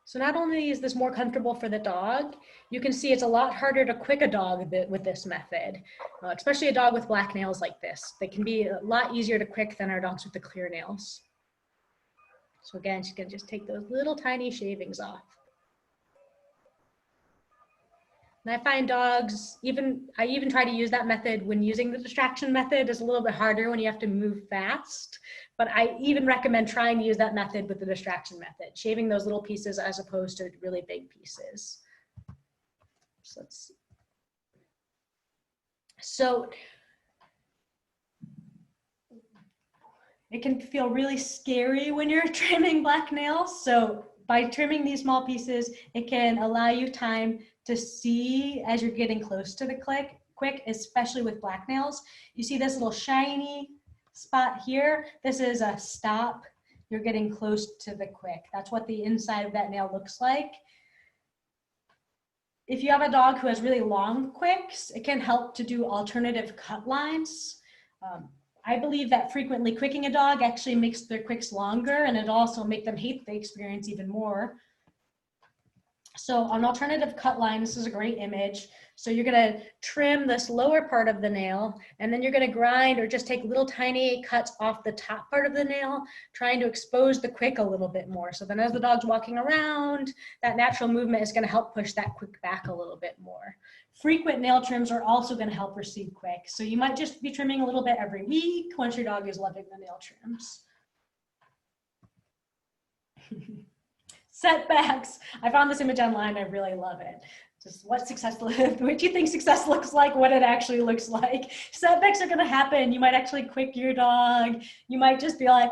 So not only is this more comfortable for the dog, you can see it's a lot harder to quick a dog with this method, especially a dog with black nails like this. They can be a lot easier to quick than our dogs with the clear nails. So again, she's gonna just take those little tiny shavings off. And I find dogs, I even try to use that method when using the distraction method. It's a little bit harder when you have to move fast, but I even recommend trying to use that method with the distraction method, shaving those little pieces as opposed to really big pieces. So let's see. So it can feel really scary when you're trimming black nails. So by trimming these small pieces, it can allow you time to see as you're getting close to the quick, especially with black nails. You see this little shiny spot here? This is a stop. You're getting close to the quick. That's what the inside of that nail looks like. If you have a dog who has really long quicks, it can help to do alternative cut lines. I believe that frequently quicking a dog actually makes their quicks longer, and it also make them hate the experience even more. So an alternative cut line, this is a great image. So you're gonna trim this lower part of the nail, and then you're gonna grind or just take little tiny cuts off the top part of the nail, trying to expose the quick a little bit more. So then as the dog's walking around, that natural movement is gonna help push that quick back a little bit more. Frequent nail trims are also gonna help recede quick. So you might just be trimming a little bit every week once your dog is loving the nail trims. Setbacks. I found this image online. I really love it. Just what do you think success looks like, what it actually looks like. Setbacks are gonna happen. You might actually quick your dog. You might just be like,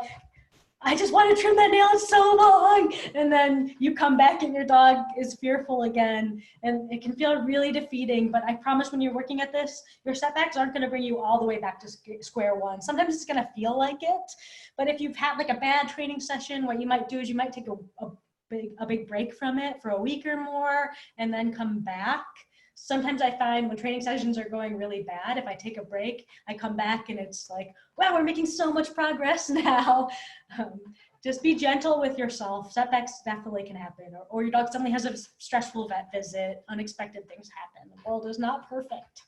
I just want to trim that nail, it's so long. And then you come back and your dog is fearful again. And it can feel really defeating, but I promise when you're working at this, your setbacks aren't gonna bring you all the way back to square one. Sometimes it's gonna feel like it, but if you've had like a bad training session, what you might do is you might take a big break from it for a week or more and then come back. Sometimes I find when training sessions are going really bad, if I take a break, I come back and it's like, wow, we're making so much progress now. Just be gentle with yourself. Setbacks definitely can happen, or your dog suddenly has a stressful vet visit, unexpected things happen. The world is not perfect.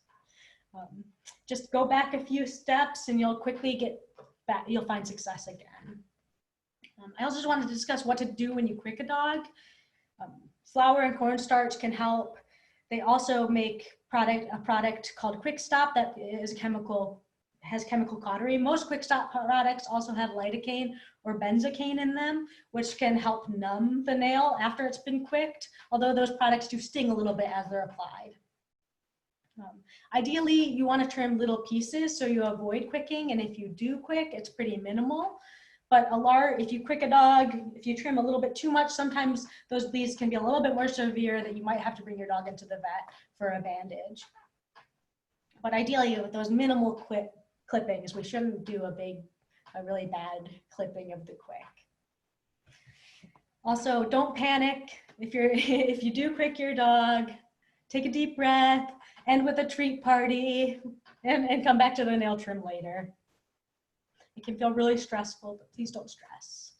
Just go back a few steps and you'll quickly get you'll find success again. I also just wanted to discuss what to do when you quick a dog. Flour and cornstarch can help. They also make a product called Quick Stop that is has chemical cautery. Most Quick Stop products also have lidocaine or benzocaine in them, which can help numb the nail after it's been quicked, although those products do sting a little bit as they're applied. Ideally, you want to trim little pieces so you avoid quicking, and if you do quick, it's pretty minimal. But if you quick a dog, if you trim a little bit too much, sometimes those bleeds can be a little bit more severe that you might have to bring your dog into the vet for a bandage. But ideally, with those minimal clippings, we shouldn't do a really bad clipping of the quick. Also, don't panic. If you do quick your dog, take a deep breath, end with a treat party, and come back to the nail trim later. It can feel really stressful, but please don't stress.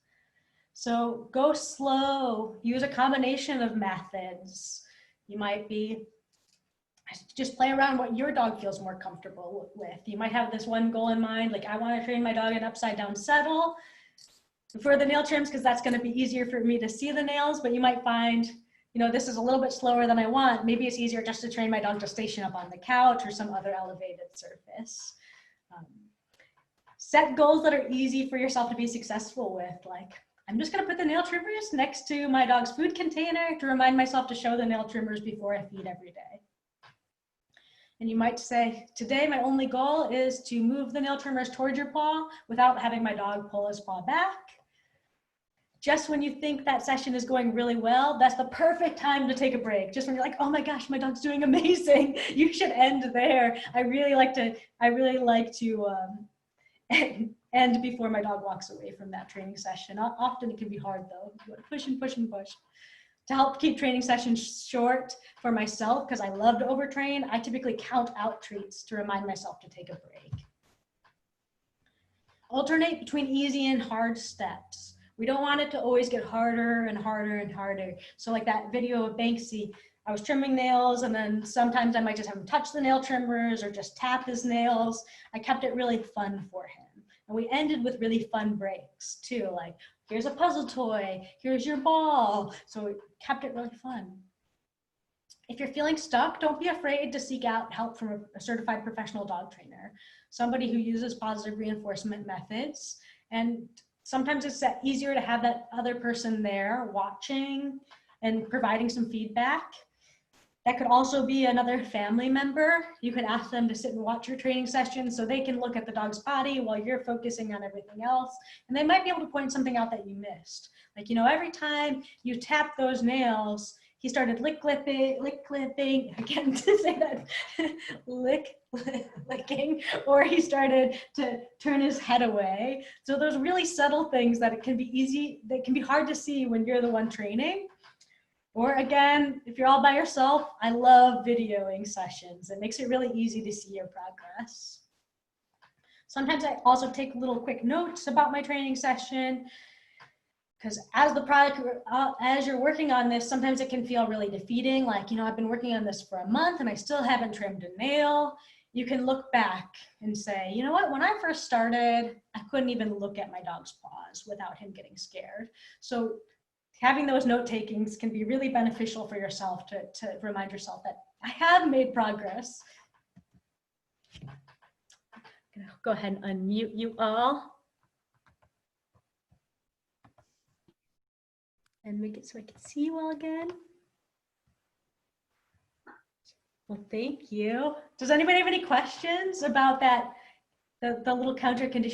So go slow, use a combination of methods. You might just play around what your dog feels more comfortable with. You might have this one goal in mind, like I want to train my dog an upside down settle for the nail trims because that's going to be easier for me to see the nails, but you might find, this is a little bit slower than I want. Maybe it's easier just to train my dog to station up on the couch or some other elevated surface. Set goals that are easy for yourself to be successful with. Like, I'm just gonna put the nail trimmers next to my dog's food container to remind myself to show the nail trimmers before I feed every day. And you might say, today my only goal is to move the nail trimmers towards your paw without having my dog pull his paw back. Just when you think that session is going really well, that's the perfect time to take a break. Just when you're like, oh my gosh, my dog's doing amazing. You should end there. I really like to end before my dog walks away from that training session. Often it can be hard though. You want to push and push and push. To help keep training sessions short for myself, because I love to overtrain, I typically count out treats to remind myself to take a break. Alternate between easy and hard steps. We don't want it to always get harder and harder and harder. So like that video of Banksy, I was trimming nails and then sometimes I might just have him touch the nail trimmers or just tap his nails. I kept it really fun for him. And we ended with really fun breaks too, like here's a puzzle toy, here's your ball. So we kept it really fun. If you're feeling stuck, don't be afraid to seek out help from a certified professional dog trainer, somebody who uses positive reinforcement methods. And sometimes it's easier to have that other person there watching and providing some feedback. That could also be another family member. You could ask them to sit and watch your training session so they can look at the dog's body while you're focusing on everything else. And they might be able to point something out that you missed. Like, every time you tap those nails, he started lick clipping, I can't say that, licking, or he started to turn his head away. So those really subtle things that it can be hard to see when you're the one training. Or again, if you're all by yourself, I love videoing sessions. It makes it really easy to see your progress. Sometimes I also take little quick notes about my training session, because as you're working on this, sometimes it can feel really defeating. Like, I've been working on this for a month and I still haven't trimmed a nail. You can look back and say, you know what, when I first started, I couldn't even look at my dog's paws without him getting scared. So having those note takings can be really beneficial for yourself to remind yourself that I have made progress. I'm gonna go ahead and unmute you all. And make it so I can see you all again. Well, thank you. Does anybody have any questions about that, the little counter condition?